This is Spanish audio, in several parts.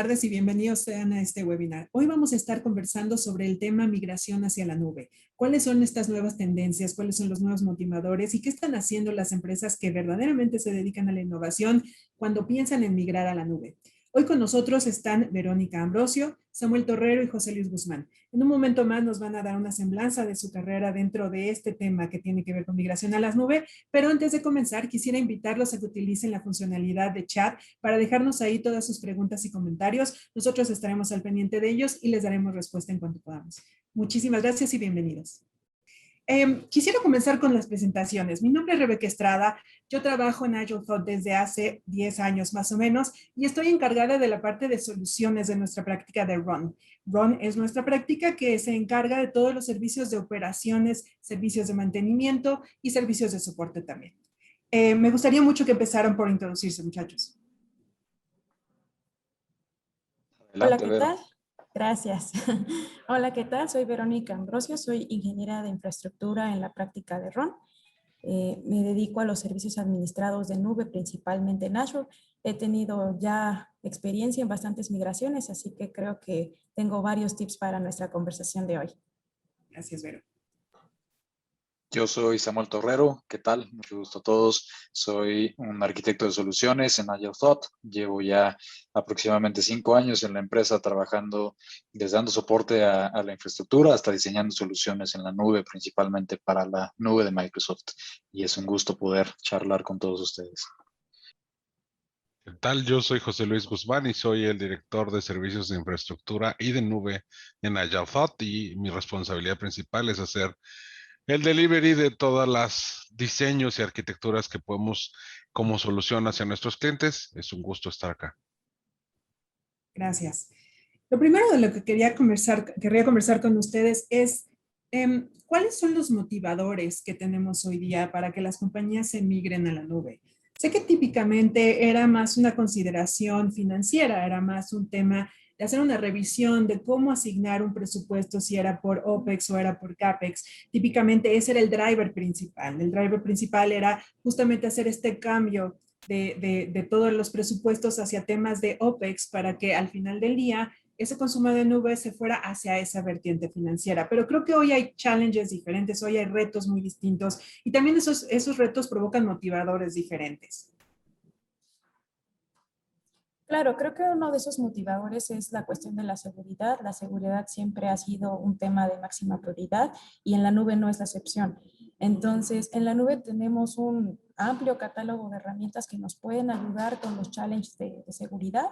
tardes y bienvenidos sean a este webinar. Hoy vamos a estar conversando sobre el tema migración hacia la nube. ¿Cuáles son estas nuevas tendencias? ¿Cuáles son los nuevos motivadores? ¿Y qué están haciendo las empresas que verdaderamente se dedican a la innovación cuando piensan en migrar a la nube? Hoy con nosotros están Verónica Ambrosio, Samuel Torrero y José Luis Guzmán. En un momento más nos van a dar una semblanza de su carrera dentro de este tema que tiene que ver con migración a las nubes, pero antes de comenzar quisiera invitarlos a que utilicen la funcionalidad de chat para dejarnos ahí todas sus preguntas y comentarios. Nosotros estaremos al pendiente de ellos y les daremos respuesta en cuanto podamos. Muchísimas gracias y bienvenidos. Quisiera comenzar con las presentaciones. Mi nombre es Rebeca Estrada. Yo trabajo en Agile Thought desde hace 10 años más o menos y estoy encargada de la parte de soluciones de nuestra práctica de Run. Run es nuestra práctica que se encarga de todos los servicios de operaciones, servicios de mantenimiento y servicios de soporte también. Me gustaría mucho que empezaran por introducirse, muchachos. Hola, ¿qué tal? Gracias. Hola, ¿qué tal? Soy Verónica Ambrosio, soy ingeniera de infraestructura en la práctica de RON. Me dedico a los servicios administrados de nube, principalmente en Azure. He tenido ya experiencia en bastantes migraciones, así que creo que tengo varios tips para nuestra conversación de hoy. Gracias, Vero. Yo soy Samuel Torrero, ¿qué tal? Mucho gusto a todos. Soy un arquitecto de soluciones en Agile Thought. Llevo ya aproximadamente 5 años en la empresa trabajando desde dando soporte a la infraestructura hasta diseñando soluciones en la nube, principalmente para la nube de Microsoft. Y es un gusto poder charlar con todos ustedes. ¿Qué tal? Yo soy José Luis Guzmán y soy el director de servicios de infraestructura y de nube en Agile Thought, y mi responsabilidad principal es hacer el delivery de todas las diseños y arquitecturas que podemos como solución hacia nuestros clientes. Es un gusto estar acá. Gracias. Lo primero de lo que querría conversar con ustedes es ¿cuáles son los motivadores que tenemos hoy día para que las compañías se migren a la nube? Sé que típicamente era más una consideración financiera, era más un tema de hacer una revisión de cómo asignar un presupuesto, si era por OPEX o era por CAPEX. Típicamente ese era el driver principal. El driver principal era justamente hacer este cambio de todos los presupuestos hacia temas de OPEX para que al final del día ese consumo de nube se fuera hacia esa vertiente financiera. Pero creo que hoy hay challenges diferentes, hoy hay retos muy distintos y también esos retos provocan motivadores diferentes. Claro, creo que uno de esos motivadores es la cuestión de la seguridad. La seguridad siempre ha sido un tema de máxima prioridad y en la nube no es la excepción. Entonces, en la nube tenemos un amplio catálogo de herramientas que nos pueden ayudar con los challenges de seguridad.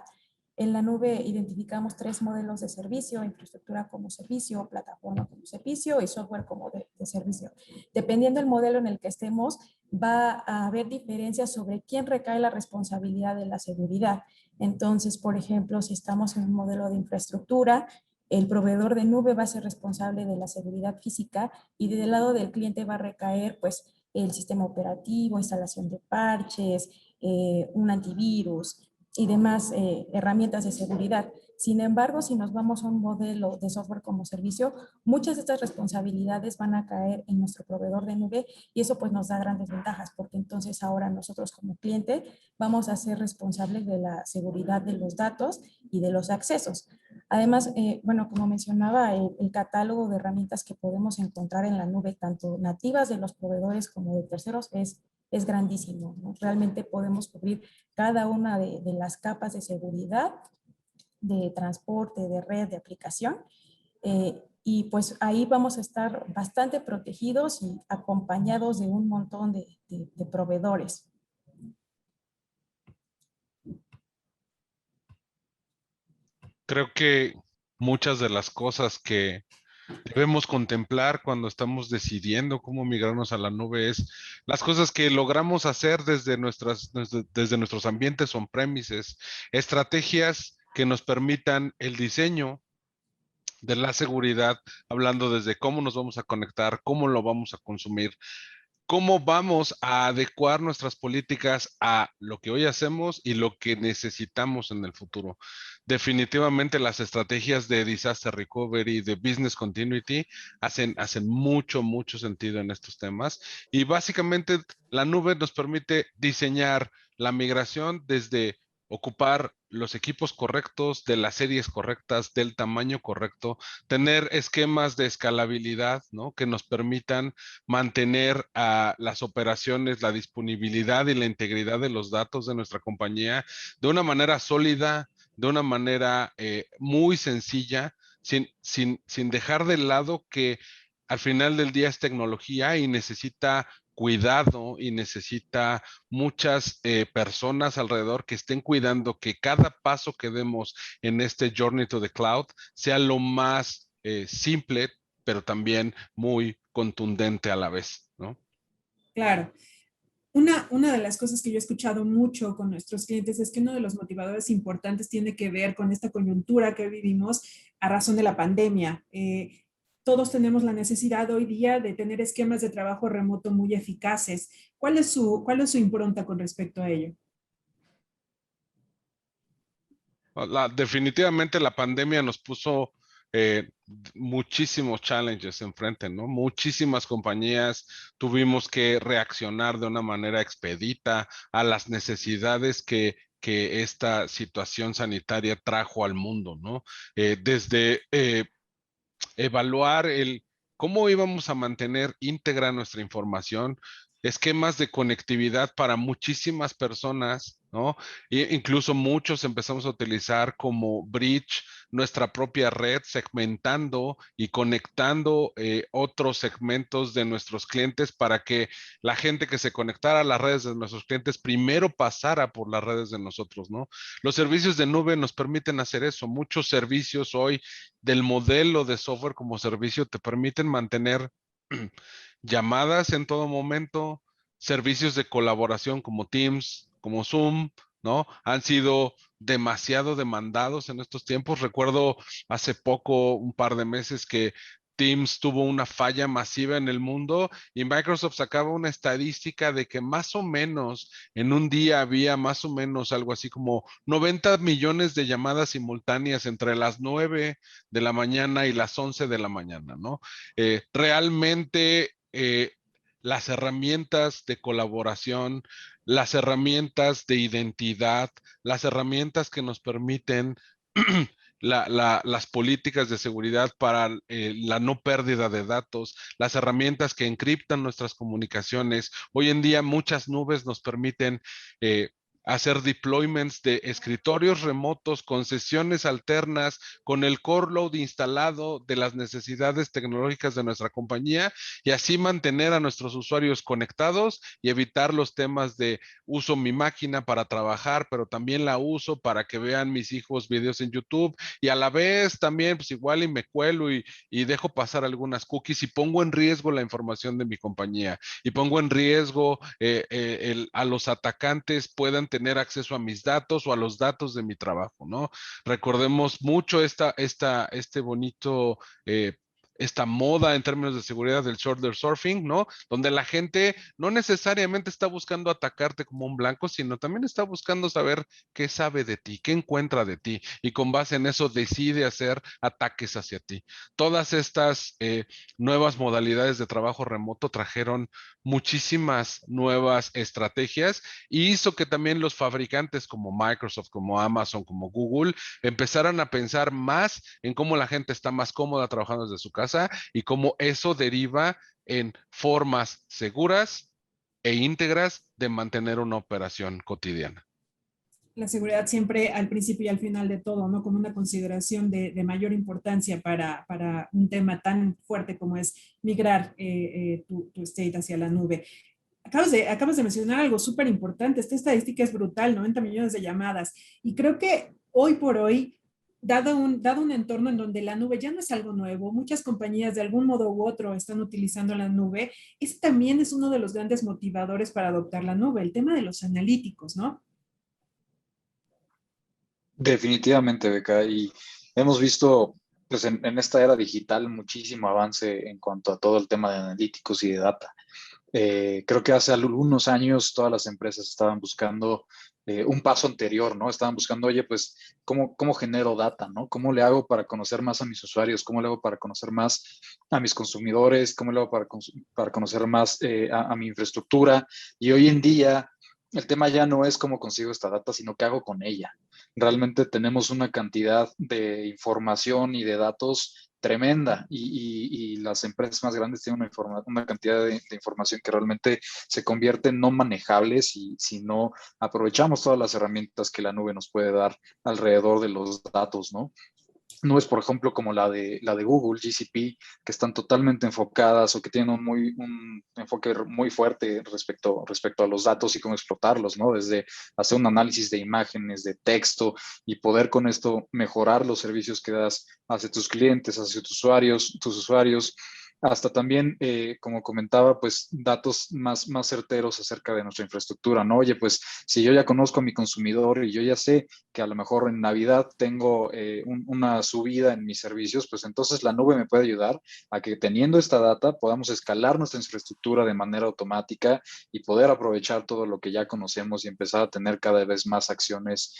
En la nube identificamos 3 modelos de servicio: infraestructura como servicio, plataforma como servicio y software como de servicio. Dependiendo del modelo en el que estemos, va a haber diferencias sobre quién recae la responsabilidad de la seguridad. Entonces, por ejemplo, si estamos en un modelo de infraestructura, el proveedor de nube va a ser responsable de la seguridad física y del lado del cliente va a recaer pues el sistema operativo, instalación de parches, un antivirus y demás herramientas de seguridad. Sin embargo, si nos vamos a un modelo de software como servicio, muchas de estas responsabilidades van a caer en nuestro proveedor de nube y eso pues nos da grandes ventajas porque entonces ahora nosotros como cliente vamos a ser responsables de la seguridad de los datos y de los accesos. Además, bueno, como mencionaba, el catálogo de herramientas que podemos encontrar en la nube, tanto nativas de los proveedores como de terceros, es grandísimo, ¿no? Realmente podemos cubrir cada una de las capas de seguridad, de transporte, de red, de aplicación. Y pues ahí vamos a estar bastante protegidos y acompañados de un montón de proveedores. Creo que muchas de las cosas que debemos contemplar cuando estamos decidiendo cómo migrarnos a la nube es las cosas que logramos hacer desde nuestros ambientes on-premises, estrategias que nos permitan el diseño de la seguridad, hablando desde cómo nos vamos a conectar, cómo lo vamos a consumir, cómo vamos a adecuar nuestras políticas a lo que hoy hacemos y lo que necesitamos en el futuro. Definitivamente las estrategias de disaster recovery, de business continuity, hacen mucho sentido en estos temas. Y básicamente la nube nos permite diseñar la migración desde ocupar los equipos correctos, de las series correctas, del tamaño correcto, tener esquemas de escalabilidad, ¿no? Que nos permitan mantener las operaciones, la disponibilidad y la integridad de los datos de nuestra compañía de una manera sólida, de una manera muy sencilla, sin dejar de lado que al final del día es tecnología y necesita cuidado y necesita muchas personas alrededor que estén cuidando que cada paso que demos en este Journey to the Cloud sea lo más simple, pero también muy contundente a la vez, ¿no? Claro. Una de las cosas que yo he escuchado mucho con nuestros clientes es que uno de los motivadores importantes tiene que ver con esta coyuntura que vivimos a razón de la pandemia. Todos tenemos la necesidad hoy día de tener esquemas de trabajo remoto muy eficaces. Cuál es su impronta con respecto a ello? Definitivamente la pandemia nos puso muchísimos challenges enfrente, ¿no? Muchísimas compañías tuvimos que reaccionar de una manera expedita a las necesidades que esta situación sanitaria trajo al mundo, ¿no? Desde evaluar cómo íbamos a mantener íntegra nuestra información, esquemas de conectividad para muchísimas personas, ¿no? Incluso muchos empezamos a utilizar como bridge nuestra propia red, segmentando y conectando otros segmentos de nuestros clientes para que la gente que se conectara a las redes de nuestros clientes primero pasara por las redes de nosotros, ¿no? Los servicios de nube nos permiten hacer eso. Muchos servicios hoy del modelo de software como servicio te permiten mantener llamadas en todo momento, servicios de colaboración como Teams, como Zoom, ¿no? Han sido demasiado demandados en estos tiempos. Recuerdo hace poco, un par de meses, que Teams tuvo una falla masiva en el mundo y Microsoft sacaba una estadística de que más o menos en un día había más o menos algo así como 90 millones de llamadas simultáneas entre las 9 de la mañana y las 11 de la mañana, ¿no? Realmente las herramientas de colaboración, las herramientas de identidad, las herramientas que nos permiten las políticas de seguridad para la no pérdida de datos, las herramientas que encriptan nuestras comunicaciones. Hoy en día muchas nubes nos permiten hacer deployments de escritorios remotos con sesiones alternas, con el core load instalado de las necesidades tecnológicas de nuestra compañía y así mantener a nuestros usuarios conectados y evitar los temas de uso mi máquina para trabajar, pero también la uso para que vean mis hijos videos en YouTube y a la vez también pues igual y me cuelo y dejo pasar algunas cookies y pongo en riesgo la información de mi compañía y pongo en riesgo a los atacantes puedan tener acceso a mis datos o a los datos de mi trabajo, ¿no? Recordemos mucho este bonito esta moda en términos de seguridad del shoulder surfing, ¿no? Donde la gente no necesariamente está buscando atacarte como un blanco, sino también está buscando saber qué sabe de ti, qué encuentra de ti, y con base en eso decide hacer ataques hacia ti. Todas estas nuevas modalidades de trabajo remoto trajeron muchísimas nuevas estrategias y hizo que también los fabricantes como Microsoft, como Amazon, como Google, empezaran a pensar más en cómo la gente está más cómoda trabajando desde su casa y cómo eso deriva en formas seguras e íntegras de mantener una operación cotidiana. La seguridad siempre al principio y al final de todo, ¿no? Como una consideración de mayor importancia para un tema tan fuerte como es migrar tu state hacia la nube. Acabas de mencionar algo súper importante. Esta estadística es brutal, 90 millones de llamadas. Y creo que hoy por hoy, dado un entorno en donde la nube ya no es algo nuevo, muchas compañías de algún modo u otro están utilizando la nube, ese también es uno de los grandes motivadores para adoptar la nube, el tema de los analíticos, ¿no? Definitivamente, Beca, y hemos visto pues en esta era digital muchísimo avance en cuanto a todo el tema de analíticos y de data. Creo que hace algunos años todas las empresas estaban buscando un paso anterior, ¿no? Estaban buscando, oye, pues, ¿cómo genero data, ¿no? ¿Cómo le hago para conocer más a mis usuarios? ¿Cómo le hago para conocer más a mis consumidores? ¿Cómo le hago para conocer más a mi infraestructura? Y hoy en día el tema ya no es cómo consigo esta data, sino qué hago con ella. realmente tenemos una cantidad de información y de datos tremenda y las empresas más grandes tienen una cantidad de información que realmente se convierte en no manejable si no aprovechamos todas las herramientas que la nube nos puede dar alrededor de los datos, ¿no? No es, por ejemplo, como la de Google, GCP, que están totalmente enfocadas o que tienen un enfoque muy fuerte respecto a los datos y cómo explotarlos, ¿no? Desde hacer un análisis de imágenes, de texto y poder con esto mejorar los servicios que das hacia tus clientes, hacia tus usuarios, hasta también, como comentaba, pues datos más certeros acerca de nuestra infraestructura, ¿no? Oye, pues si yo ya conozco a mi consumidor y yo ya sé que a lo mejor en Navidad tengo una subida en mis servicios, pues entonces la nube me puede ayudar a que teniendo esta data podamos escalar nuestra infraestructura de manera automática y poder aprovechar todo lo que ya conocemos y empezar a tener cada vez más acciones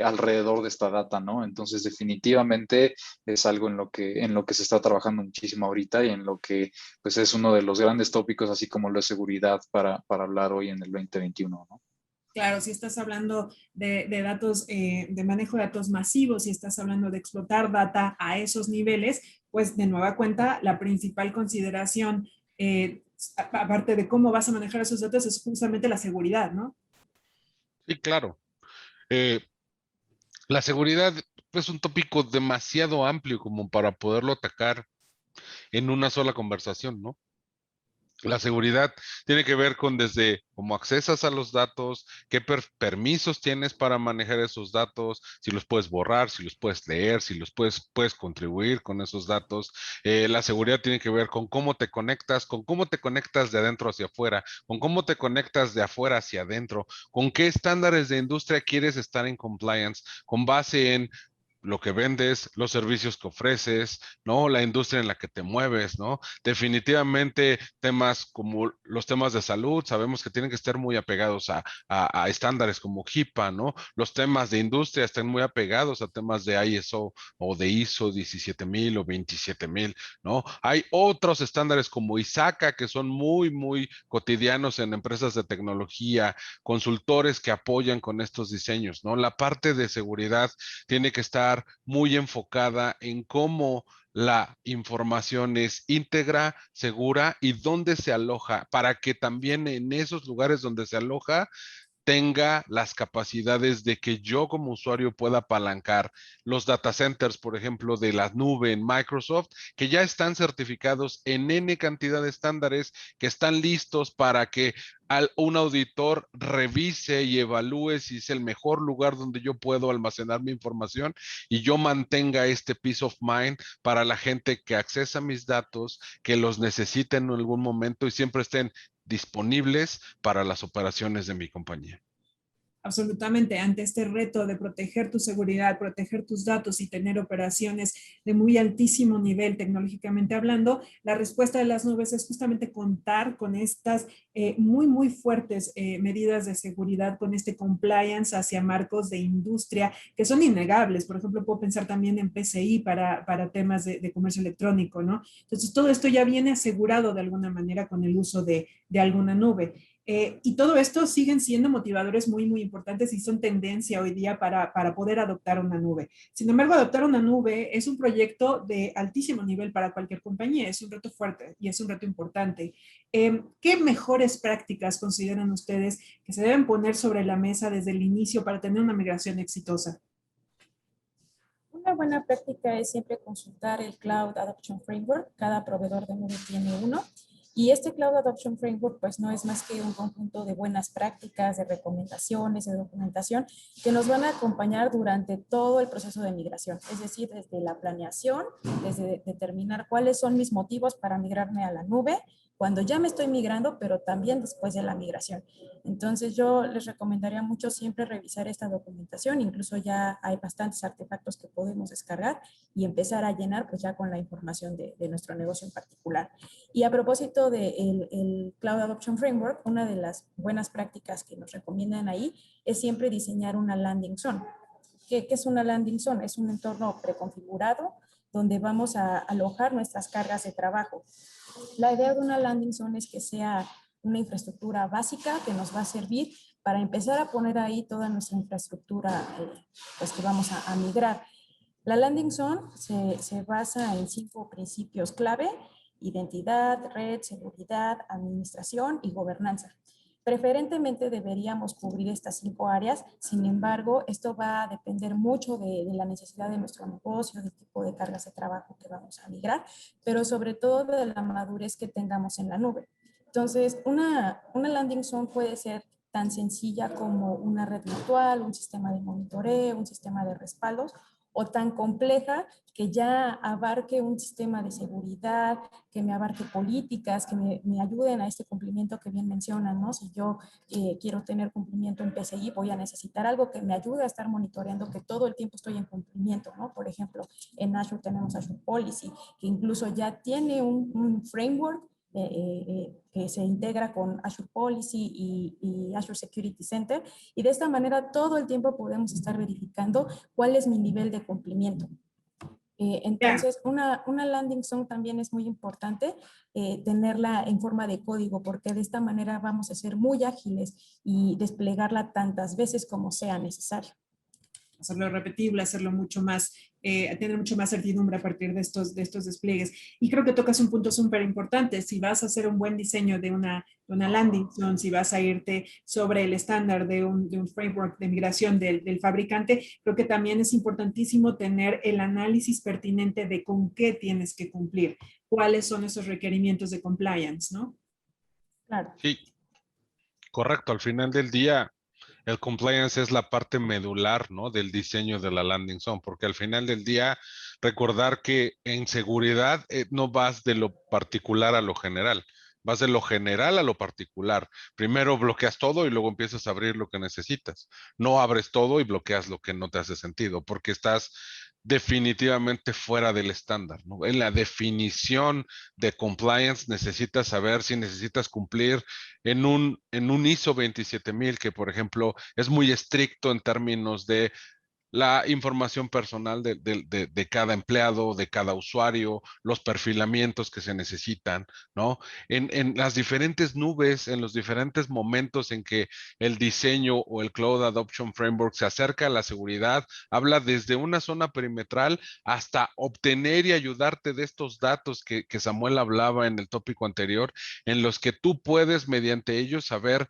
alrededor de esta data, ¿no? Entonces definitivamente es algo en lo que se está trabajando muchísimo ahorita y en lo que pues es uno de los grandes tópicos, así como lo de seguridad para hablar hoy en el 2021, ¿no? Claro, si estás hablando de datos, de manejo de datos masivos, si estás hablando de explotar data a esos niveles, pues de nueva cuenta, la principal consideración, aparte de cómo vas a manejar esos datos, es justamente la seguridad, ¿no? Sí, claro. Eh, la seguridad es un tópico demasiado amplio como para poderlo atacar en una sola conversación, ¿no? La seguridad tiene que ver con desde cómo accesas a los datos, qué permisos tienes para manejar esos datos, si los puedes borrar, si los puedes leer, si los puedes contribuir con esos datos. La seguridad tiene que ver con cómo te conectas de adentro hacia afuera, con cómo te conectas de afuera hacia adentro, con qué estándares de industria quieres estar en compliance, con base en lo que vendes, los servicios que ofreces, ¿no? La industria en la que te mueves, ¿no? Definitivamente temas como los temas de salud, sabemos que tienen que estar muy apegados a estándares como HIPAA, ¿no? Los temas de industria están muy apegados a temas de ISO o de ISO 17000 o 27000, ¿no? Hay otros estándares como ISACA que son muy cotidianos en empresas de tecnología, consultores que apoyan con estos diseños, ¿no? La parte de seguridad tiene que estar muy enfocada en cómo la información es íntegra, segura y dónde se aloja, para que también en esos lugares donde se aloja tenga las capacidades de que yo como usuario pueda apalancar los data centers, por ejemplo, de la nube en Microsoft, que ya están certificados en N cantidad de estándares, que están listos para que un auditor revise y evalúe si es el mejor lugar donde yo puedo almacenar mi información y yo mantenga este peace of mind para la gente que accesa mis datos, que los necesiten en algún momento y siempre estén disponibles para las operaciones de mi compañía. Absolutamente, ante este reto de proteger tu seguridad, proteger tus datos y tener operaciones de muy altísimo nivel tecnológicamente hablando, la respuesta de las nubes es justamente contar con estas muy fuertes medidas de seguridad, con este compliance hacia marcos de industria que son innegables. Por ejemplo, puedo pensar también en PCI para temas de comercio electrónico, ¿no? Entonces, todo esto ya viene asegurado de alguna manera con el uso de alguna nube. Y todo esto siguen siendo motivadores muy importantes y son tendencia hoy día para poder adoptar una nube. Sin embargo, adoptar una nube es un proyecto de altísimo nivel para cualquier compañía, es un reto fuerte y es un reto importante. ¿Qué mejores prácticas consideran ustedes que se deben poner sobre la mesa desde el inicio para tener una migración exitosa? Una buena práctica es siempre consultar el Cloud Adoption Framework. Cada proveedor de nube tiene uno. Y este Cloud Adoption Framework pues no es más que un conjunto de buenas prácticas, de recomendaciones, de documentación que nos van a acompañar durante todo el proceso de migración. Es decir, desde la planeación, desde determinar cuáles son mis motivos para migrarme a la nube, cuando ya me estoy migrando, pero también después de la migración. Entonces yo les recomendaría mucho siempre revisar esta documentación, incluso ya hay bastantes artefactos que podemos descargar y empezar a llenar pues ya con la información de nuestro negocio en particular. Y a propósito del Cloud Adoption Framework, una de las buenas prácticas que nos recomiendan ahí es siempre diseñar una landing zone. ¿Qué es una landing zone? Es un entorno preconfigurado donde vamos a alojar nuestras cargas de trabajo. La idea de una landing zone es que sea una infraestructura básica que nos va a servir para empezar a poner ahí toda nuestra infraestructura pues que vamos a migrar. La landing zone se basa en 5 principios clave: identidad, red, seguridad, administración y gobernanza. Preferentemente deberíamos cubrir estas 5 áreas, sin embargo, esto va a depender mucho de la necesidad de nuestro negocio, del tipo de cargas de trabajo que vamos a migrar, pero sobre todo de la madurez que tengamos en la nube. Entonces, una landing zone puede ser tan sencilla como una red virtual, un sistema de monitoreo, un sistema de respaldos, o tan compleja que ya abarque un sistema de seguridad, que me abarque políticas, que me ayuden a este cumplimiento que bien mencionan, ¿no? Si yo quiero tener cumplimiento en PCI, voy a necesitar algo que me ayude a estar monitoreando que todo el tiempo estoy en cumplimiento, ¿no? Por ejemplo, en Azure tenemos Azure Policy, que incluso ya tiene un framework que se integra con Azure Policy y Azure Security Center, y de esta manera todo el tiempo podemos estar verificando cuál es mi nivel de cumplimiento. Entonces, una landing zone también es muy importante tenerla en forma de código, porque de esta manera vamos a ser muy ágiles y desplegarla tantas veces como sea necesario. Hacerlo repetible, hacerlo mucho más, tener mucho más certidumbre a partir de estos despliegues. Y creo que tocas un punto súper importante. Si vas a hacer un buen diseño de una landing zone, si vas a irte sobre el estándar de un framework de migración del fabricante, creo que también es importantísimo tener el análisis pertinente de con qué tienes que cumplir, cuáles son esos requerimientos de compliance, ¿no? Claro. Sí, correcto. Al final del día, el compliance es la parte medular, ¿no? Del diseño de la landing zone, porque al final del día, recordar que en seguridad no vas de lo particular a lo general, vas de lo general a lo particular. Primero bloqueas todo y luego empiezas a abrir lo que necesitas. No abres todo y bloqueas lo que no te hace sentido, porque estás definitivamente fuera del estándar, ¿no? En la definición de compliance necesitas saber si necesitas cumplir en un ISO 27000, que por ejemplo es muy estricto en términos de la información personal de cada empleado, de cada usuario, los perfilamientos que se necesitan, ¿no? En las diferentes nubes, en los diferentes momentos en que el diseño o el Cloud Adoption Framework se acerca a la seguridad, habla desde una zona perimetral hasta obtener y ayudarte de estos datos que Samuel hablaba en el tópico anterior, en los que tú puedes mediante ellos saber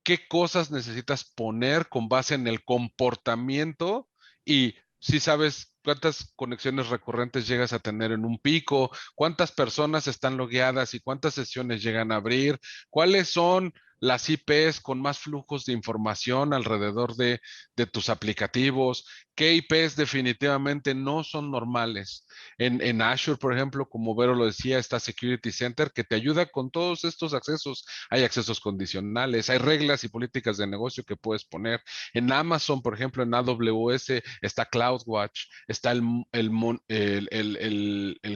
qué cosas necesitas poner con base en el comportamiento y si sabes cuántas conexiones recurrentes llegas a tener en un pico, cuántas personas están logueadas y cuántas sesiones llegan a abrir, cuáles son las IPs con más flujos de información alrededor de tus aplicativos, qué IPs definitivamente no son normales. En Azure, por ejemplo, como Vero lo decía, está Security Center que te ayuda con todos estos accesos. Hay accesos condicionales, hay reglas y políticas de negocio que puedes poner. En Amazon, por ejemplo, en AWS está CloudWatch, está el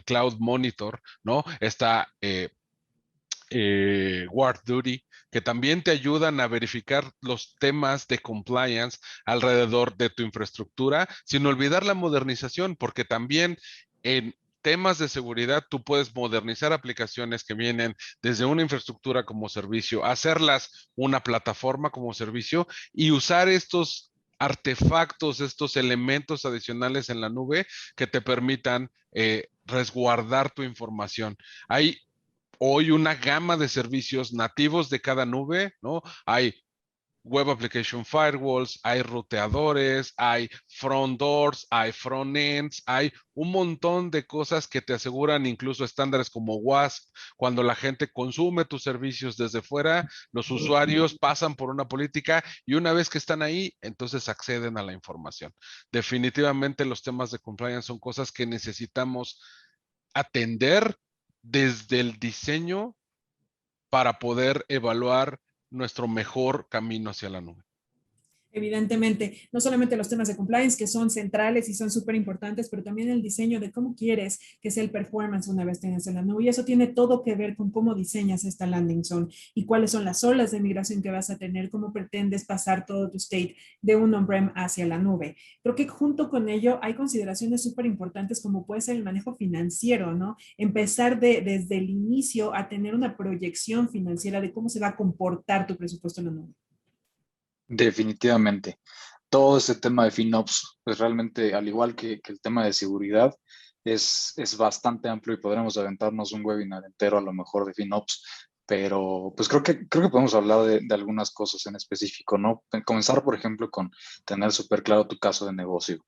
Cloud Monitor, ¿no? Está Guard Duty, que también te ayudan a verificar los temas de compliance alrededor de tu infraestructura, sin olvidar la modernización, porque también en temas de seguridad tú puedes modernizar aplicaciones que vienen desde una infraestructura como servicio, hacerlas una plataforma como servicio y usar estos artefactos, estos elementos adicionales en la nube que te permitan resguardar tu información. Hay hoy una gama de servicios nativos de cada nube, ¿no? Hay Web Application Firewalls, hay ruteadores, hay front doors, hay front ends, hay un montón de cosas que te aseguran incluso estándares como WASP. Cuando la gente consume tus servicios desde fuera, los usuarios pasan por una política y una vez que están ahí, entonces acceden a la información. Definitivamente los temas de compliance son cosas que necesitamos atender desde el diseño para poder evaluar nuestro mejor camino hacia la nube. Evidentemente, no solamente los temas de compliance que son centrales y son súper importantes, pero también el diseño de cómo quieres que sea el performance una vez tengas en la nube. Y eso tiene todo que ver con cómo diseñas esta landing zone y cuáles son las olas de migración que vas a tener, cómo pretendes pasar todo tu state de un on-prem hacia la nube. Creo que junto con ello hay consideraciones súper importantes como puede ser el manejo financiero, ¿no? Empezar desde el inicio a tener una proyección financiera de cómo se va a comportar tu presupuesto en la nube. Definitivamente. Todo este tema de FinOps, pues realmente, al igual que el tema de seguridad, es bastante amplio y podremos aventarnos un webinar entero a lo mejor de FinOps, pero pues creo que podemos hablar de algunas cosas en específico, ¿no? Comenzar, por ejemplo, con tener súper claro tu caso de negocio.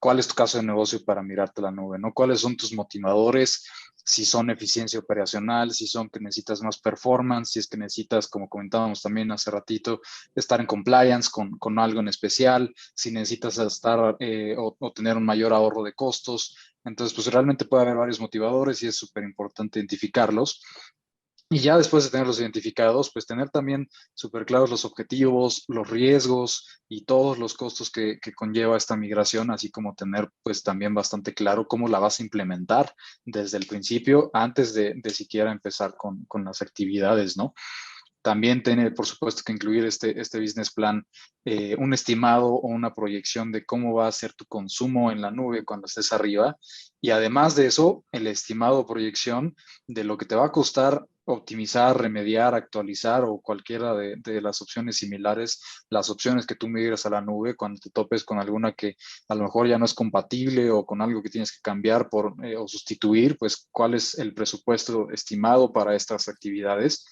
¿Cuál es tu caso de negocio para mirarte la nube, no? ¿Cuáles son tus motivadores? Si son eficiencia operacional, si son que necesitas más performance, si es que necesitas, como comentábamos también hace ratito, estar en compliance con algo en especial, si necesitas estar o tener un mayor ahorro de costos. Entonces, pues realmente puede haber varios motivadores y es súper importante identificarlos. Y ya después de tenerlos identificados, pues tener también súper claros los objetivos, los riesgos y todos los costos que conlleva esta migración, así como tener pues también bastante claro cómo la vas a implementar desde el principio, antes de siquiera empezar con las actividades, ¿no? También tiene, por supuesto, que incluir este business plan, un estimado o una proyección de cómo va a ser tu consumo en la nube cuando estés arriba. Y además de eso, el estimado o proyección de lo que te va a costar optimizar, remediar, actualizar o cualquiera de las opciones similares, las opciones que tú migres a la nube cuando te topes con alguna que a lo mejor ya no es compatible o con algo que tienes que cambiar o sustituir, pues cuál es el presupuesto estimado para estas actividades.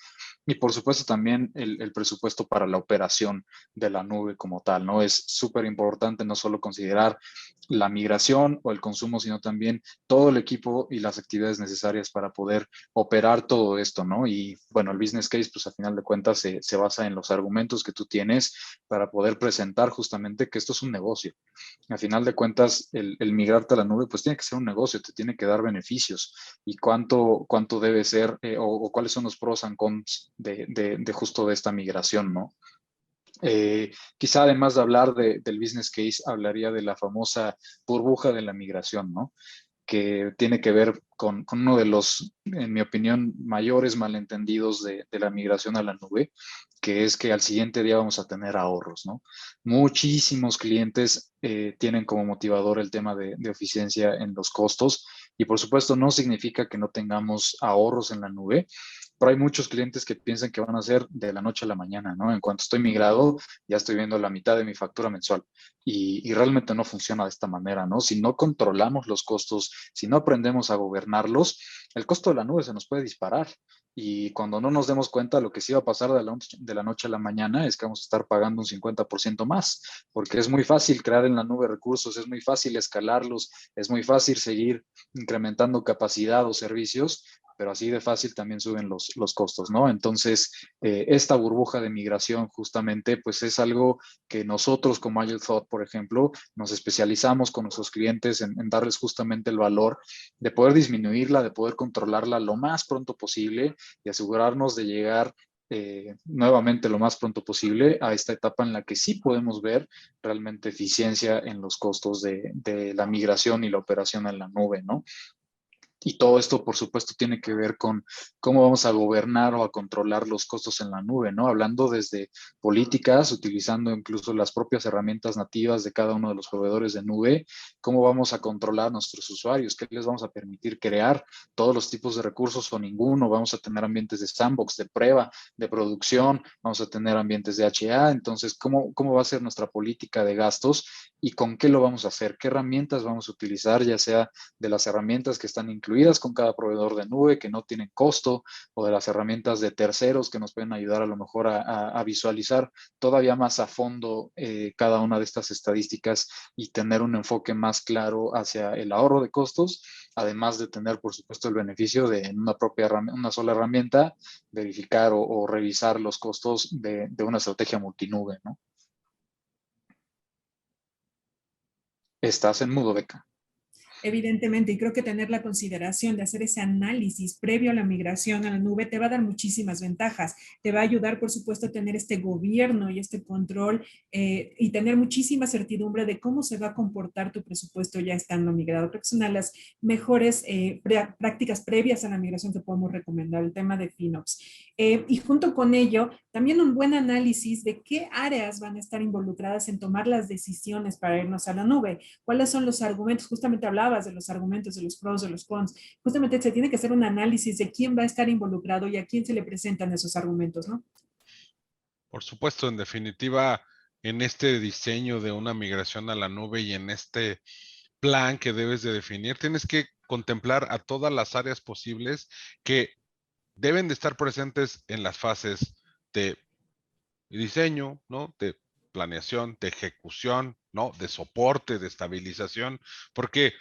Y por supuesto también el presupuesto para la operación de la nube como tal, ¿no? Es súper importante no solo considerar la migración o el consumo, sino también todo el equipo y las actividades necesarias para poder operar todo esto, ¿no? Y bueno, el business case, pues a final de cuentas se basa en los argumentos que tú tienes para poder presentar justamente que esto es un negocio. A final de cuentas, el migrarte a la nube, pues tiene que ser un negocio, te tiene que dar beneficios y cuánto debe ser o cuáles son los pros and cons de justo de esta migración, ¿no? Quizá además de hablar del business case, hablaría de la famosa burbuja de la migración, ¿no? Que tiene que ver con uno de los, en mi opinión, mayores malentendidos de la migración a la nube, que es que al siguiente día vamos a tener ahorros, ¿no? Muchísimos clientes tienen como motivador el tema de eficiencia en los costos y por supuesto no significa que no tengamos ahorros en la nube, pero hay muchos clientes que piensan que van a ser de la noche a la mañana, ¿no? En cuanto estoy migrado, ya estoy viendo la mitad de mi factura mensual y realmente no funciona de esta manera, ¿no? Si no controlamos los costos, si no aprendemos a gobernarlos, el costo de la nube se nos puede disparar. Y cuando no nos demos cuenta, lo que sí va a pasar de la noche a la mañana es que vamos a estar pagando un 50% más, porque es muy fácil crear en la nube recursos, es muy fácil escalarlos, es muy fácil seguir incrementando capacidad o servicios, pero así de fácil también suben los costos, ¿no? Entonces, esta burbuja de migración justamente, pues es algo que nosotros como Agile Thought, por ejemplo, nos especializamos con nuestros clientes en darles justamente el valor de poder disminuirla, de poder controlarla lo más pronto posible y asegurarnos de llegar nuevamente lo más pronto posible a esta etapa en la que sí podemos ver realmente eficiencia en los costos de la migración y la operación en la nube, ¿no? Y todo esto, por supuesto, tiene que ver con cómo vamos a gobernar o a controlar los costos en la nube, ¿no? Hablando desde políticas, utilizando incluso las propias herramientas nativas de cada uno de los proveedores de nube, cómo vamos a controlar a nuestros usuarios, qué les vamos a permitir crear, todos los tipos de recursos o ninguno, vamos a tener ambientes de sandbox, de prueba, de producción, vamos a tener ambientes de HA, entonces, ¿cómo va a ser nuestra política de gastos y con qué lo vamos a hacer? ¿Qué herramientas vamos a utilizar, ya sea de las herramientas que están incluidas con cada proveedor de nube, que no tienen costo, o de las herramientas de terceros que nos pueden ayudar a lo mejor a visualizar todavía más a fondo cada una de estas estadísticas y tener un enfoque más claro hacia el ahorro de costos, además de tener, por supuesto, el beneficio de en una sola herramienta, verificar o revisar los costos de una estrategia multinube, ¿no? Estás en mudo, Beca. Evidentemente, y creo que tener la consideración de hacer ese análisis previo a la migración a la nube te va a dar muchísimas ventajas. Te va a ayudar, por supuesto, a tener este gobierno y este control y tener muchísima certidumbre de cómo se va a comportar tu presupuesto ya estando migrado. Creo que es una de las mejores prácticas previas a la migración que podemos recomendar, el tema de FinOps. Y junto con ello, también un buen análisis de qué áreas van a estar involucradas en tomar las decisiones para irnos a la nube. ¿Cuáles son los argumentos? Justamente hablabas de los argumentos, de los pros, de los cons. Justamente se tiene que hacer un análisis de quién va a estar involucrado y a quién se le presentan esos argumentos, ¿no? Por supuesto, en definitiva, en este diseño de una migración a la nube y en este plan que debes de definir, tienes que contemplar a todas las áreas posibles que deben de estar presentes en las fases de diseño, ¿no? De planeación, de ejecución, ¿no? De soporte, de estabilización, porque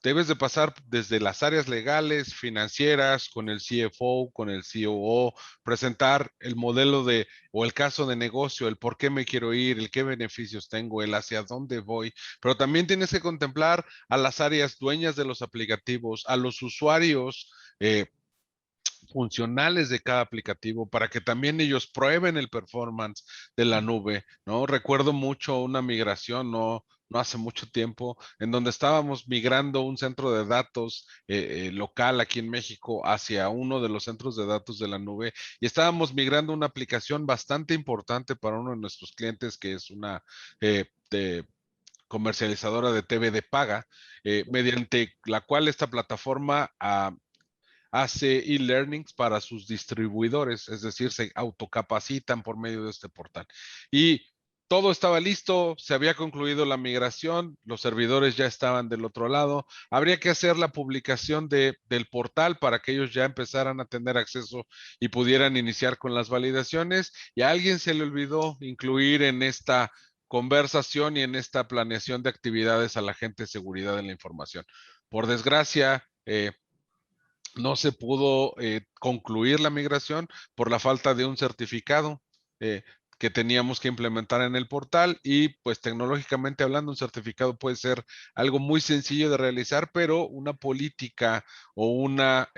debes de pasar desde las áreas legales, financieras, con el CFO, con el COO, presentar el modelo de o el caso de negocio, el por qué me quiero ir, el qué beneficios tengo, el hacia dónde voy, pero también tienes que contemplar a las áreas dueñas de los aplicativos, a los usuarios, funcionales de cada aplicativo para que también ellos prueben el performance de la nube, ¿no? Recuerdo mucho una migración, no hace mucho tiempo, en donde estábamos migrando un centro de datos local aquí en México hacia uno de los centros de datos de la nube y estábamos migrando una aplicación bastante importante para uno de nuestros clientes que es una comercializadora de TV de paga, mediante la cual esta plataforma hace e-learnings para sus distribuidores, es decir, se autocapacitan por medio de este portal. Y todo estaba listo, se había concluido la migración, los servidores ya estaban del otro lado, habría que hacer la publicación del portal para que ellos ya empezaran a tener acceso y pudieran iniciar con las validaciones y a alguien se le olvidó incluir en esta conversación y en esta planeación de actividades a la gente de seguridad de la información. Por desgracia, no se pudo concluir la migración por la falta de un certificado eh, que teníamos que implementar en el portal y pues tecnológicamente hablando un certificado puede ser algo muy sencillo de realizar, pero una política o una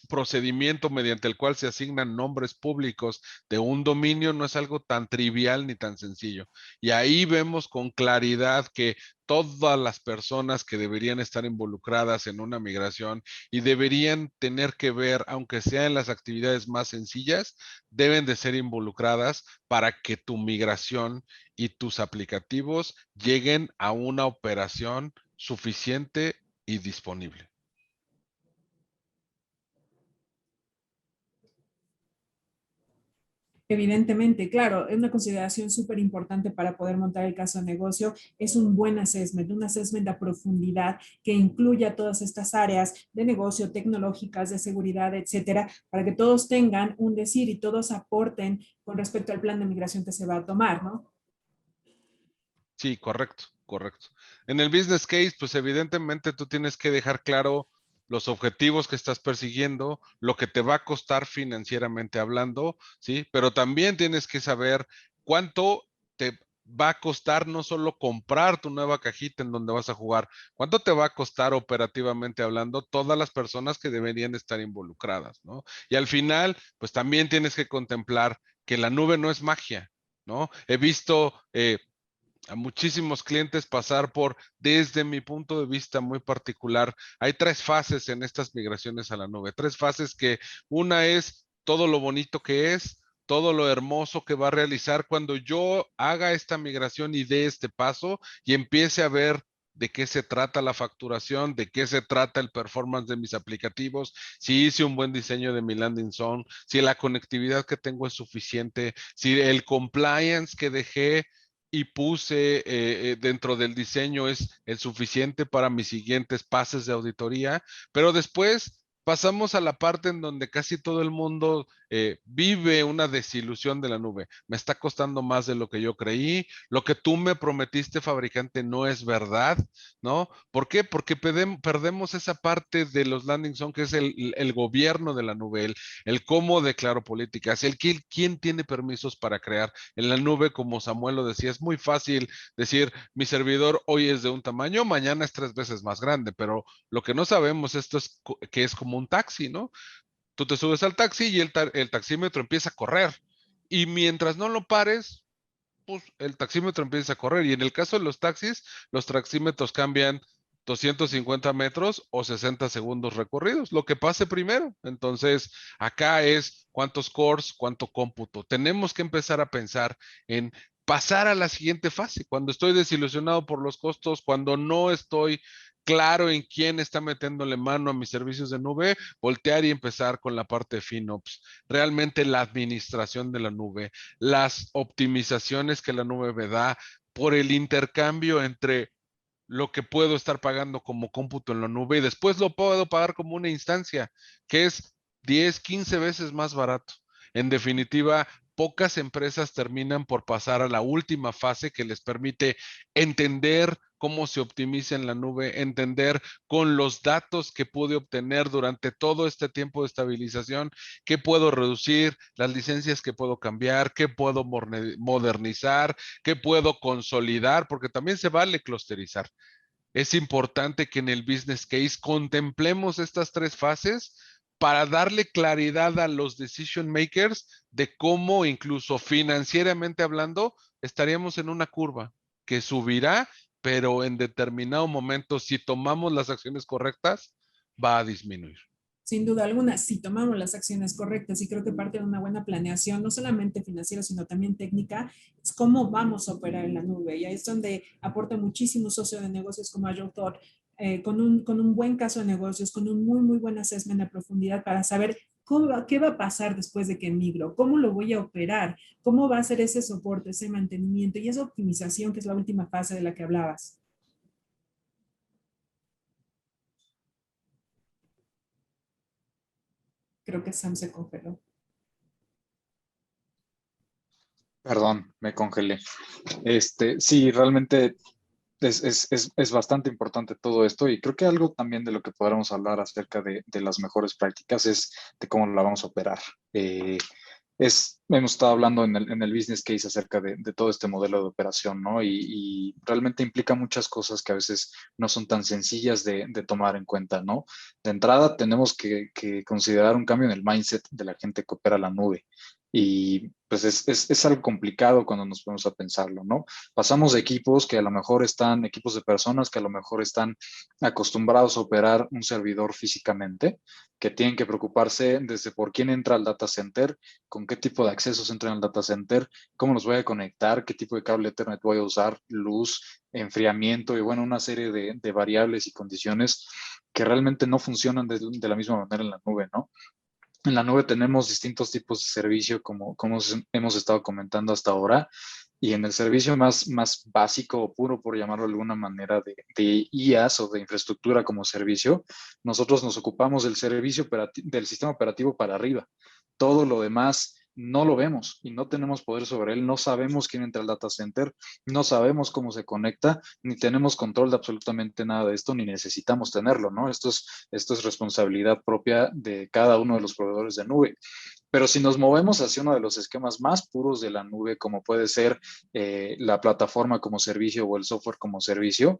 procedimiento mediante el cual se asignan nombres públicos de un dominio no es algo tan trivial ni tan sencillo. Y ahí vemos con claridad que todas las personas que deberían estar involucradas en una migración y deberían tener que ver, aunque sea en las actividades más sencillas, deben de ser involucradas para que tu migración y tus aplicativos lleguen a una operación suficiente y disponible. Evidentemente, claro, es una consideración súper importante para poder montar el caso de negocio. Es un buen assessment, un assessment a profundidad que incluya todas estas áreas de negocio, tecnológicas, de seguridad, etcétera, para que todos tengan un decir y todos aporten con respecto al plan de migración que se va a tomar, ¿no? Sí, correcto, correcto. En el business case, pues evidentemente tú tienes que dejar claro los objetivos que estás persiguiendo, lo que te va a costar financieramente hablando, ¿sí? Pero también tienes que saber cuánto te va a costar no solo comprar tu nueva cajita en donde vas a jugar, cuánto te va a costar operativamente hablando todas las personas que deberían estar involucradas, ¿no? Y al final, pues también tienes que contemplar que la nube no es magia, ¿no? He visto a muchísimos clientes pasar por, desde mi punto de vista muy particular, hay tres fases en estas migraciones a la nube, tres fases que una es todo lo bonito que es, todo lo hermoso que va a realizar cuando yo haga esta migración y dé este paso y empiece a ver de qué se trata la facturación, de qué se trata el performance de mis aplicativos, si hice un buen diseño de mi landing zone, si la conectividad que tengo es suficiente, si el compliance que dejé y puse dentro del diseño es el suficiente para mis siguientes pases de auditoría, pero después pasamos a la parte en donde casi todo el mundo vive una desilusión de la nube. Me está costando más de lo que yo creí. Lo que tú me prometiste, fabricante, no es verdad, ¿no? ¿Por qué? Porque perdemos esa parte de los landing zone, que es el gobierno de la nube, el cómo declaro políticas, quién tiene permisos para crear. En la nube, como Samuel lo decía, es muy fácil decir, mi servidor hoy es de un tamaño, mañana es 3 veces más grande, pero lo que no sabemos esto es que es como un taxi, ¿no? Tú te subes al taxi y el taxímetro empieza a correr. Y mientras no lo pares, pues el taxímetro empieza a correr. Y en el caso de los taxis, los taxímetros cambian 250 metros o 60 segundos recorridos, lo que pase primero. Entonces, acá es cuántos cores, cuánto cómputo. Tenemos que empezar a pensar en pasar a la siguiente fase. Cuando estoy desilusionado por los costos, cuando no estoy claro en quién está metiéndole mano a mis servicios de nube, voltear y empezar con la parte de FinOps. Realmente la administración de la nube, las optimizaciones que la nube me da por el intercambio entre lo que puedo estar pagando como cómputo en la nube y después lo puedo pagar como una instancia, que es 10, 15 veces más barato. En definitiva, pocas empresas terminan por pasar a la última fase que les permite entender cómo se optimiza en la nube, entender con los datos que pude obtener durante todo este tiempo de estabilización, qué puedo reducir, las licencias que puedo cambiar, qué puedo modernizar, qué puedo consolidar, porque también se vale clusterizar. Es importante que en el business case contemplemos estas 3 fases para darle claridad a los decision makers de cómo, incluso financieramente hablando, estaríamos en una curva que subirá, pero en determinado momento, si tomamos las acciones correctas, va a disminuir. Sin duda alguna, si tomamos las acciones correctas, y creo que parte de una buena planeación, no solamente financiera, sino también técnica, es cómo vamos a operar en la nube. Y ahí es donde aporta muchísimo socio de negocios como Agile Thought, con un buen caso de negocios, con un muy, muy buen assessment a profundidad para saber qué va a pasar después de que migro, cómo lo voy a operar, cómo va a ser ese soporte, ese mantenimiento y esa optimización, que es la última fase de la que hablabas. Creo que Sam se congeló. Perdón, me congelé. Sí, realmente es bastante importante todo esto y creo que algo también de lo que podríamos hablar acerca de las mejores prácticas es de cómo la vamos a operar. Hemos estado hablando en el business case acerca de todo este modelo de operación, ¿no? Y realmente implica muchas cosas que a veces no son tan sencillas de tomar en cuenta, ¿no? De entrada, tenemos que considerar un cambio en el mindset de la gente que opera la nube. Y pues es algo complicado cuando nos ponemos a pensarlo, ¿no? Pasamos de equipos que a lo mejor equipos de personas que a lo mejor están acostumbrados a operar un servidor físicamente, que tienen que preocuparse desde por quién entra al data center, con qué tipo de accesos entran al data center, cómo los voy a conectar, qué tipo de cable Ethernet voy a usar, luz, enfriamiento y bueno, una serie de variables y condiciones que realmente no funcionan de la misma manera en la nube, ¿no? En la nube tenemos distintos tipos de servicio, como hemos estado comentando hasta ahora, y en el servicio más básico o puro, por llamarlo de alguna manera, de IaaS o de infraestructura como servicio, nosotros nos ocupamos del sistema operativo para arriba. Todo lo demás no lo vemos y no tenemos poder sobre él, no sabemos quién entra al data center, no sabemos cómo se conecta, ni tenemos control de absolutamente nada de esto, ni necesitamos tenerlo, ¿no? Esto es responsabilidad propia de cada uno de los proveedores de nube. Pero si nos movemos hacia uno de los esquemas más puros de la nube, como puede ser la plataforma como servicio o el software como servicio,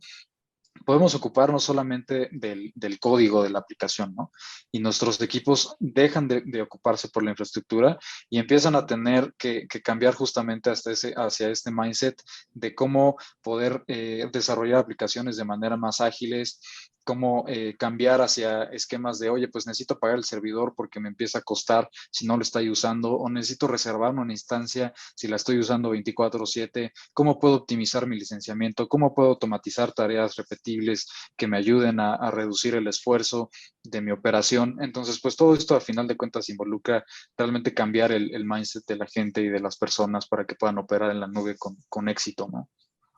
podemos ocuparnos solamente del código de la aplicación, ¿no? Y nuestros equipos dejan de ocuparse por la infraestructura y empiezan a tener que cambiar justamente hacia este mindset de cómo poder desarrollar aplicaciones de manera más ágiles, cómo cambiar hacia esquemas de, oye, pues necesito pagar el servidor porque me empieza a costar si no lo estoy usando, o necesito reservarme una instancia si la estoy usando 24/7, cómo puedo optimizar mi licenciamiento, cómo puedo automatizar tareas repetibles que me ayuden a reducir el esfuerzo de mi operación. Entonces, pues todo esto a final de cuentas involucra realmente cambiar el mindset de la gente y de las personas para que puedan operar en la nube con éxito, ¿no?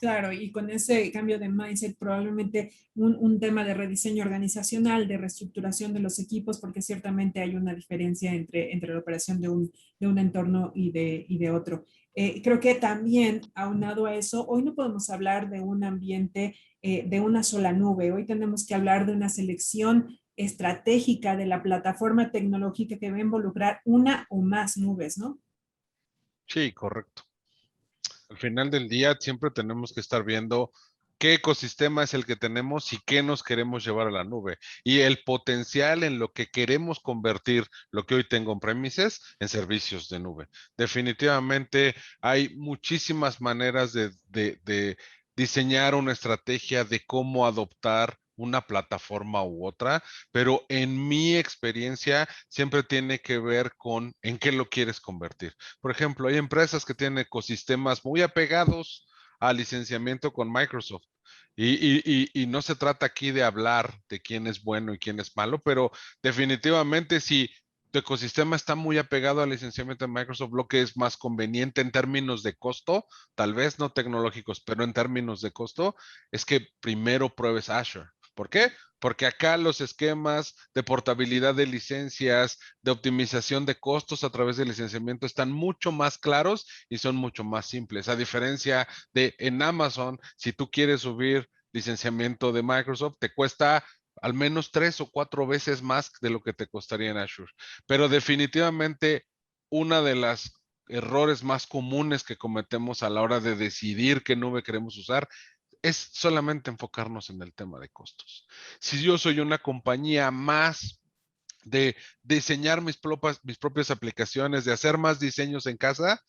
Claro, y con ese cambio de mindset, probablemente un tema de rediseño organizacional, de reestructuración de los equipos, porque ciertamente hay una diferencia entre la operación de un entorno y de otro. Creo que también, aunado a eso, hoy no podemos hablar de un ambiente de una sola nube. Hoy tenemos que hablar de una selección estratégica de la plataforma tecnológica que va a involucrar una o más nubes, ¿no? Sí, correcto. Al final del día siempre tenemos que estar viendo qué ecosistema es el que tenemos y qué nos queremos llevar a la nube. Y el potencial en lo que queremos convertir lo que hoy tengo en premises en servicios de nube. Definitivamente hay muchísimas maneras de diseñar una estrategia de cómo adoptar una plataforma u otra, pero en mi experiencia siempre tiene que ver con en qué lo quieres convertir. Por ejemplo, hay empresas que tienen ecosistemas muy apegados al licenciamiento con Microsoft. Y no se trata aquí de hablar de quién es bueno y quién es malo, pero definitivamente si tu ecosistema está muy apegado al licenciamiento de Microsoft, lo que es más conveniente en términos de costo, tal vez no tecnológicos, pero en términos de costo, es que primero pruebes Azure. ¿Por qué? Porque acá los esquemas de portabilidad de licencias, de optimización de costos a través del licenciamiento están mucho más claros y son mucho más simples. A diferencia de en Amazon, si tú quieres subir licenciamiento de Microsoft, te cuesta al menos 3 o 4 veces más de lo que te costaría en Azure. Pero definitivamente una de las errores más comunes que cometemos a la hora de decidir qué nube queremos usar es solamente enfocarnos en el tema de costos. Si yo soy una compañía más de diseñar mis propias aplicaciones, de hacer más diseños en casa,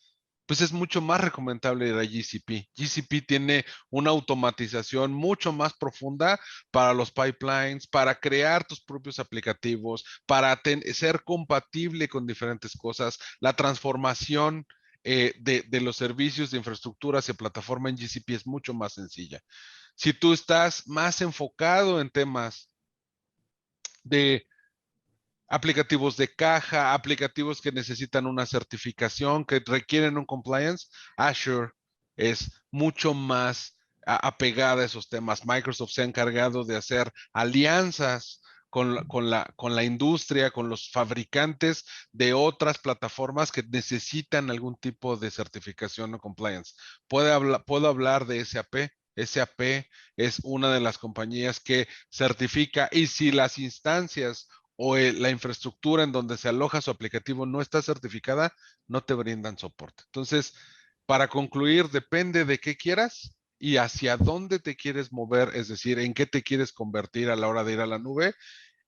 pues es mucho más recomendable ir a GCP. GCP tiene una automatización mucho más profunda para los pipelines, para crear tus propios aplicativos, para ser compatible con diferentes cosas. La transformación de los servicios de infraestructura hacia plataforma en GCP es mucho más sencilla. Si tú estás más enfocado en temas de aplicativos de caja, aplicativos que necesitan una certificación, que requieren un compliance, Azure es mucho más apegada a esos temas. Microsoft se ha encargado de hacer alianzas con la industria, con los fabricantes de otras plataformas que necesitan algún tipo de certificación o compliance. Puedo hablar de SAP. SAP es una de las compañías que certifica y si las instancias o la infraestructura en donde se aloja su aplicativo no está certificada, no te brindan soporte. Entonces, para concluir, depende de qué quieras y hacia dónde te quieres mover, es decir, en qué te quieres convertir a la hora de ir a la nube,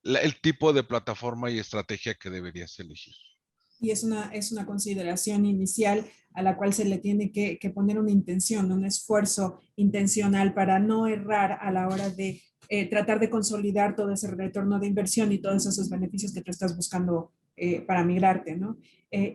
el tipo de plataforma y estrategia que deberías elegir. Y es una consideración inicial a la cual se le tiene que poner una intención, un esfuerzo intencional para no errar a la hora de tratar de consolidar todo ese retorno de inversión y todos esos beneficios que tú estás buscando para migrarte, ¿no?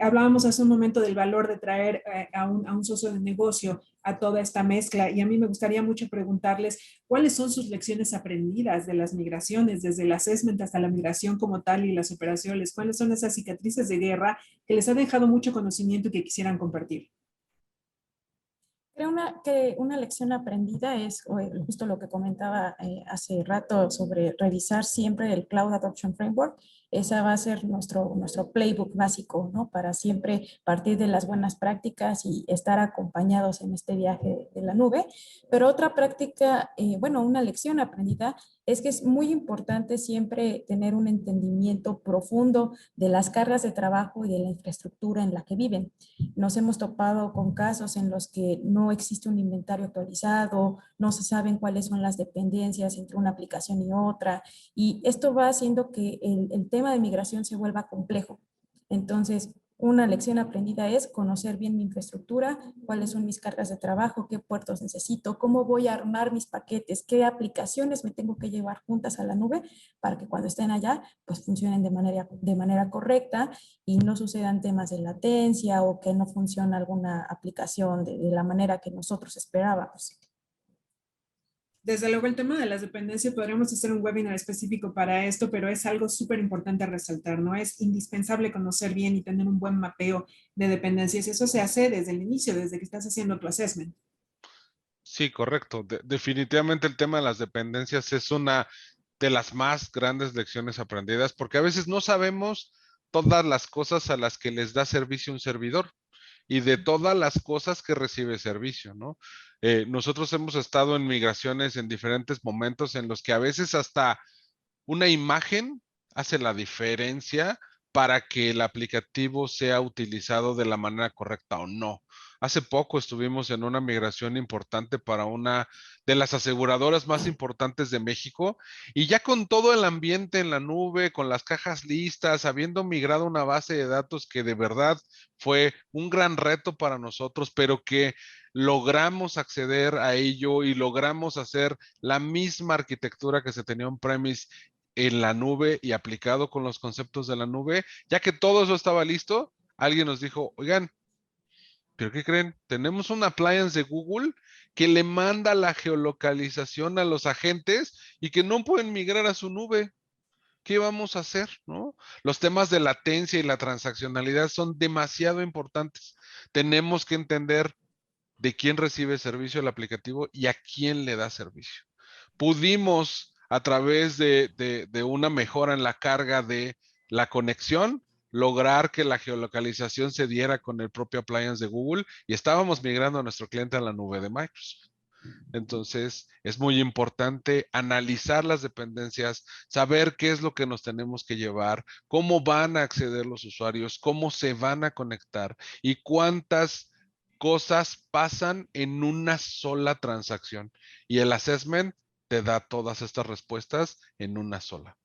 Hablábamos hace un momento del valor de traer a un socio de negocio a toda esta mezcla y a mí me gustaría mucho preguntarles cuáles son sus lecciones aprendidas de las migraciones, desde el assessment hasta la migración como tal y las operaciones, cuáles son esas cicatrices de guerra que les ha dejado mucho conocimiento y que quisieran compartir. Creo que una lección aprendida es justo lo que comentaba hace rato sobre revisar siempre el Cloud Adoption Framework. Esa va a ser nuestro playbook básico, ¿no? Para siempre partir de las buenas prácticas y estar acompañados en este viaje de la nube. Pero otra práctica, una lección aprendida es que es muy importante siempre tener un entendimiento profundo de las cargas de trabajo y de la infraestructura en la que viven. Nos hemos topado con casos en los que no existe un inventario actualizado, no se saben cuáles son las dependencias entre una aplicación y otra, y esto va haciendo que el tema de migración se vuelva complejo. Entonces, una lección aprendida es conocer bien mi infraestructura, cuáles son mis cargas de trabajo, qué puertos necesito, cómo voy a armar mis paquetes, qué aplicaciones me tengo que llevar juntas a la nube para que cuando estén allá, pues funcionen de manera correcta y no sucedan temas de latencia o que no funcione alguna aplicación de la manera que nosotros esperábamos. Desde luego el tema de las dependencias podríamos hacer un webinar específico para esto, pero es algo súper importante a resaltar, ¿no? Es indispensable conocer bien y tener un buen mapeo de dependencias. Eso se hace desde el inicio, desde que estás haciendo tu assessment. Sí, correcto. Definitivamente el tema de las dependencias es una de las más grandes lecciones aprendidas, porque a veces no sabemos todas las cosas a las que les da servicio un servidor y de todas las cosas que recibe servicio, ¿no? Nosotros hemos estado en migraciones en diferentes momentos en los que a veces hasta una imagen hace la diferencia para que el aplicativo sea utilizado de la manera correcta o no. Hace poco estuvimos en una migración importante para una de las aseguradoras más importantes de México y ya con todo el ambiente en la nube, con las cajas listas, habiendo migrado una base de datos que de verdad fue un gran reto para nosotros, pero que logramos acceder a ello y logramos hacer la misma arquitectura que se tenía on-premise en la nube y aplicado con los conceptos de la nube, ya que todo eso estaba listo, alguien nos dijo, oigan, ¿pero qué creen? Tenemos un appliance de Google que le manda la geolocalización a los agentes y que no pueden migrar a su nube. ¿Qué vamos a hacer? ¿No? Los temas de latencia y la transaccionalidad son demasiado importantes. Tenemos que entender de quién recibe servicio el aplicativo y a quién le da servicio. Pudimos, a través de una mejora en la carga de la conexión, lograr que la geolocalización se diera con el propio appliance de Google y estábamos migrando a nuestro cliente a la nube de Microsoft. Entonces, es muy importante analizar las dependencias, saber qué es lo que nos tenemos que llevar, cómo van a acceder los usuarios, cómo se van a conectar y cuántas cosas pasan en una sola transacción. Y el assessment te da todas estas respuestas en una sola.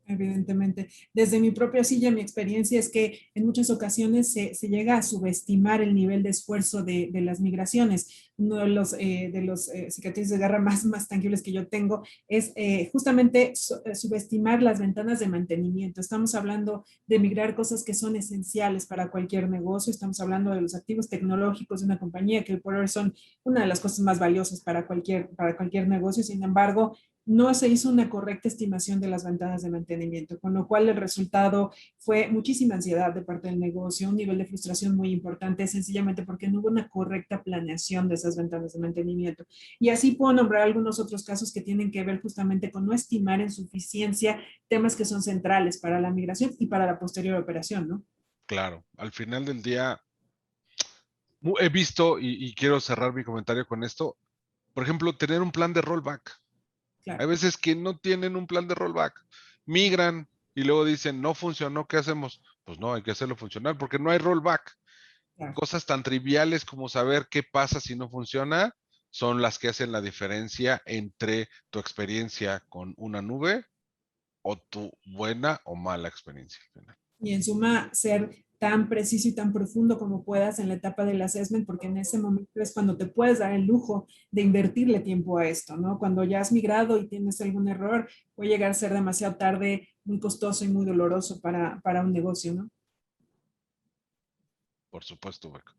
Evidentemente, desde mi propia silla, mi experiencia es que en muchas ocasiones se llega a subestimar el nivel de esfuerzo de las migraciones. Uno de los cicatrices de guerra más tangibles que yo tengo es justamente subestimar las ventanas de mantenimiento. Estamos hablando de migrar cosas que son esenciales para cualquier negocio. Estamos hablando de los activos tecnológicos de una compañía que por hoy son una de las cosas más valiosas para cualquier negocio. Sin embargo, no se hizo una correcta estimación de las ventanas de mantenimiento, con lo cual el resultado fue muchísima ansiedad de parte del negocio, un nivel de frustración muy importante, sencillamente porque no hubo una correcta planeación de esas ventanas de mantenimiento. Y así puedo nombrar algunos otros casos que tienen que ver justamente con no estimar en suficiencia temas que son centrales para la migración y para la posterior operación, ¿no? Claro, al final del día he visto, y quiero cerrar mi comentario con esto, por ejemplo, tener un plan de rollback. Hay Claro, veces que no tienen un plan de rollback, migran y luego dicen, no funcionó, ¿qué hacemos? Pues no, hay que hacerlo funcionar porque no hay rollback. claro. Cosas tan triviales como saber qué pasa si no funciona son las que hacen la diferencia entre tu experiencia con una nube o tu buena o mala experiencia al final. Y en suma, ser tan preciso y tan profundo como puedas en la etapa del assessment, porque en ese momento es cuando te puedes dar el lujo de invertirle tiempo a esto, ¿no? Cuando ya has migrado y tienes algún error, puede llegar a ser demasiado tarde, muy costoso y muy doloroso para un negocio, ¿no? Por supuesto, Beca.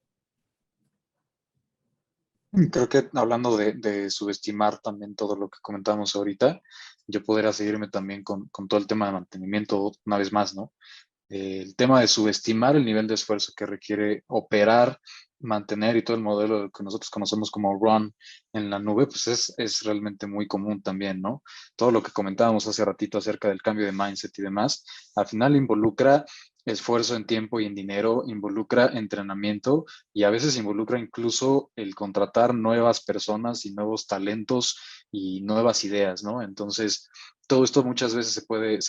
Creo que hablando de subestimar también todo lo que comentamos ahorita, yo podría seguirme también con todo el tema de mantenimiento una vez más, ¿no? El tema de subestimar el nivel de esfuerzo que requiere operar, mantener y todo el modelo que nosotros conocemos como run en la nube, pues es realmente muy común también, ¿no? Todo lo que comentábamos hace ratito acerca del cambio de mindset y demás, al final involucra esfuerzo en tiempo y en dinero, involucra entrenamiento y a veces involucra incluso el contratar nuevas personas y nuevos talentos y nuevas ideas, ¿no? Entonces, todo esto muchas veces se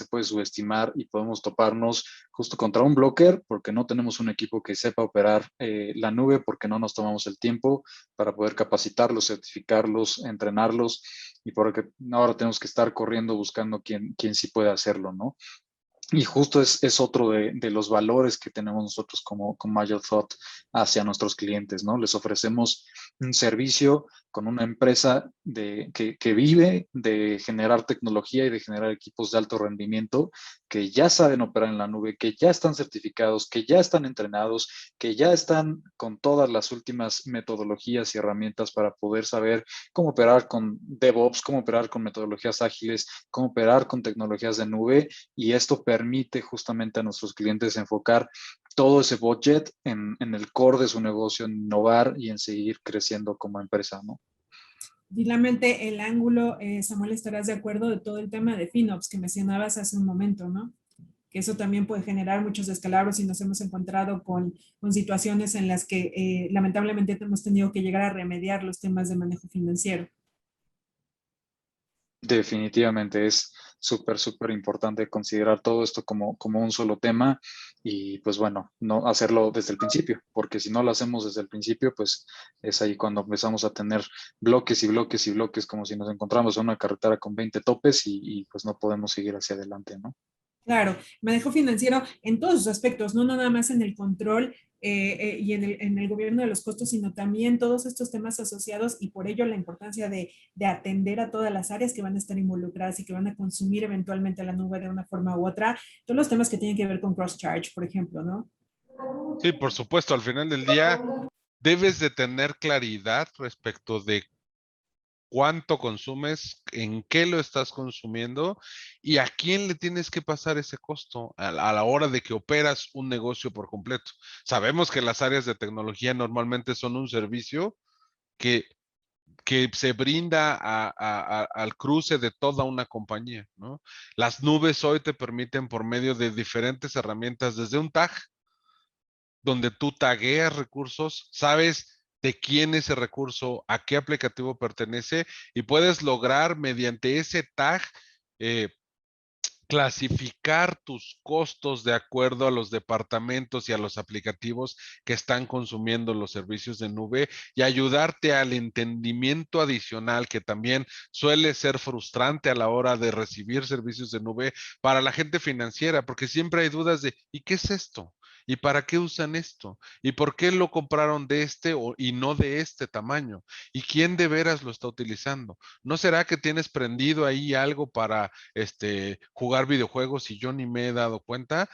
puede subestimar y podemos toparnos justo contra un blocker porque no tenemos un equipo que sepa operar la nube, porque no nos tomamos el tiempo para poder capacitarlos, certificarlos, entrenarlos y porque ahora tenemos que estar corriendo buscando quién sí puede hacerlo, ¿no? Y justo es otro de los valores que tenemos nosotros como Agile Thought hacia nuestros clientes, ¿no? Les ofrecemos un servicio con una empresa que vive de generar tecnología y de generar equipos de alto rendimiento que ya saben operar en la nube, que ya están certificados, que ya están entrenados, que ya están con todas las últimas metodologías y herramientas para poder saber cómo operar con DevOps, cómo operar con metodologías ágiles, cómo operar con tecnologías de nube y esto permite justamente a nuestros clientes enfocar todo ese budget en el core de su negocio, en innovar y en seguir creciendo como empresa, ¿no? Finalmente, el ángulo, Samuel, estarás de acuerdo de todo el tema de FinOps que mencionabas hace un momento, ¿no? Que eso también puede generar muchos descalabros y nos hemos encontrado con situaciones en las que lamentablemente hemos tenido que llegar a remediar los temas de manejo financiero. Definitivamente es súper, súper importante considerar todo esto como un solo tema y pues bueno, no hacerlo desde el principio, porque si no lo hacemos desde el principio, pues es ahí cuando empezamos a tener bloques y bloques y bloques, como si nos encontramos en una carretera con 20 topes y pues no podemos seguir hacia adelante, ¿no? Claro, manejo financiero en todos sus aspectos, no nada más en el control y en el gobierno de los costos, sino también todos estos temas asociados y por ello la importancia de atender a todas las áreas que van a estar involucradas y que van a consumir eventualmente la nube de una forma u otra. Todos los temas que tienen que ver con cross-charge, por ejemplo, ¿no? Sí, por supuesto, al final del día debes de tener claridad respecto de cuánto consumes, en qué lo estás consumiendo y a quién le tienes que pasar ese costo a la hora de que operas un negocio por completo. Sabemos que las áreas de tecnología normalmente son un servicio que, que se brinda al cruce de toda una compañía, ¿no? Las nubes hoy te permiten por medio de diferentes herramientas, desde un tag, donde tú tagueas recursos, sabes de quién ese recurso, a qué aplicativo pertenece y puedes lograr mediante ese tag eh, clasificar tus costos de acuerdo a los departamentos y a los aplicativos que están consumiendo los servicios de nube y ayudarte al entendimiento adicional que también suele ser frustrante a la hora de recibir servicios de nube para la gente financiera, porque siempre hay dudas de ¿y qué es esto? ¿Y para qué usan esto? ¿Y por qué lo compraron de este y no de este tamaño? ¿Y quién de veras lo está utilizando? ¿No será que tienes prendido ahí algo para jugar videojuegos y yo ni me he dado cuenta?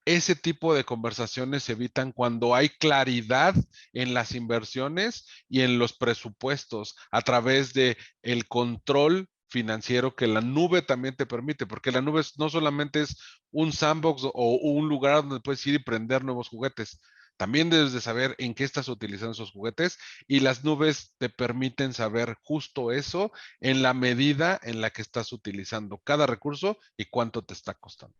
Ese tipo de conversaciones se evitan cuando hay claridad en las inversiones y en los presupuestos a través de el control financiero que la nube también te permite, porque la nube no solamente es un sandbox o un lugar donde puedes ir y prender nuevos juguetes. También debes de saber en qué estás utilizando esos juguetes y las nubes te permiten saber justo eso en la medida en la que estás utilizando cada recurso y cuánto te está costando.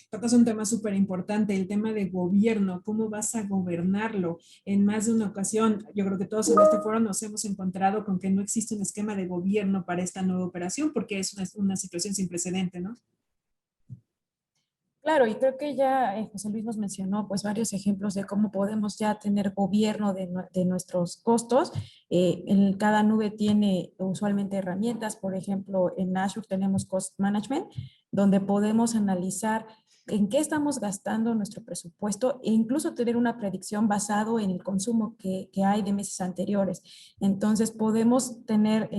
Tocas un tema súper importante, el tema de gobierno, cómo vas a gobernarlo. En más de una ocasión, yo creo que todos en este foro nos hemos encontrado con que no existe un esquema de gobierno para esta nueva operación porque es una situación sin precedente, ¿no? Claro, y creo que ya José Luis nos mencionó pues varios ejemplos de cómo podemos ya tener gobierno de nuestros costos. En cada nube tiene usualmente herramientas, por ejemplo, en Azure tenemos Cost Management, donde podemos analizar en qué estamos gastando nuestro presupuesto e incluso tener una predicción basado en el consumo que hay de meses anteriores. Entonces podemos tener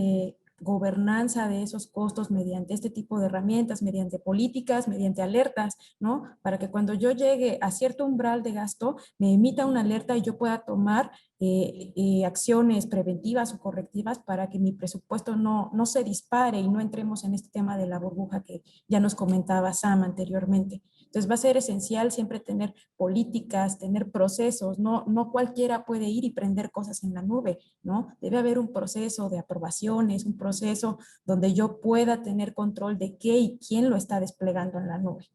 gobernanza de esos costos mediante este tipo de herramientas, mediante políticas, mediante alertas, ¿no? Para que cuando yo llegue a cierto umbral de gasto, me emita una alerta y yo pueda tomar acciones preventivas o correctivas para que mi presupuesto no se dispare y no entremos en este tema de la burbuja que ya nos comentaba Sam anteriormente. Entonces va a ser esencial siempre tener políticas, tener procesos, no cualquiera puede ir y prender cosas en la nube, ¿no? Debe haber un proceso de aprobaciones, un proceso donde yo pueda tener control de qué y quién lo está desplegando en la nube.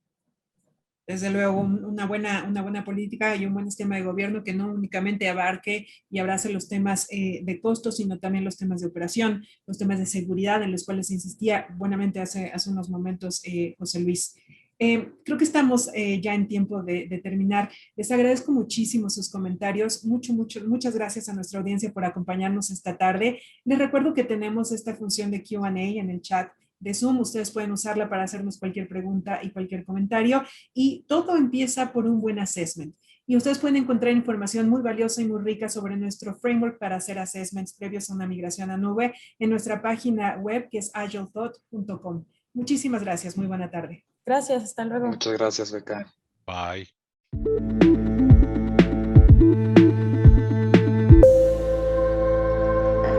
Desde luego, una buena política y un buen sistema de gobierno que no únicamente abarque y abrace los temas de costos, sino también los temas de operación, los temas de seguridad en los cuales insistía buenamente hace unos momentos José Luis. Creo que estamos ya en tiempo de terminar. Les agradezco muchísimo sus comentarios. Muchas gracias a nuestra audiencia por acompañarnos esta tarde. Les recuerdo que tenemos esta función de Q&A en el chat de Zoom. Ustedes pueden usarla para hacernos cualquier pregunta y cualquier comentario. Y todo empieza por un buen assessment. Y ustedes pueden encontrar información muy valiosa y muy rica sobre nuestro framework para hacer assessments previos a una migración a nube en nuestra página web que es agilethought.com. Muchísimas gracias. Muy buena tarde. Gracias, hasta luego. Muchas gracias, Beca. Bye.